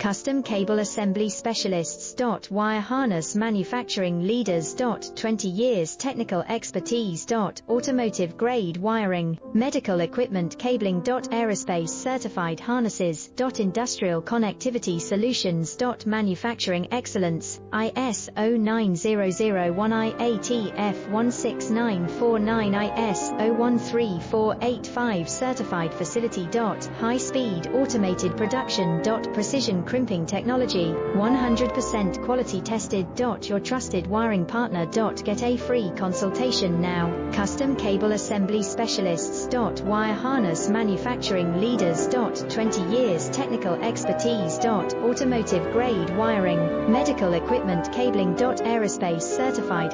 Custom Cable Assembly Specialists. Wire Harness Manufacturing Leaders. 20 years technical expertise. Automotive grade wiring, medical equipment cabling. Aerospace certified harnesses. Industrial connectivity solutions. Manufacturing excellence, ISO 9001 IATF 16949 ISO 13485 certified facility. High speed automated production. Precision crimping technology, 100% quality tested. Your trusted wiring partner. Get a free consultation now. Custom Cable Assembly Specialists. Wire Harness Manufacturing Leaders. 20 years technical expertise. Automotive grade wiring, medical equipment cabling. Aerospace certified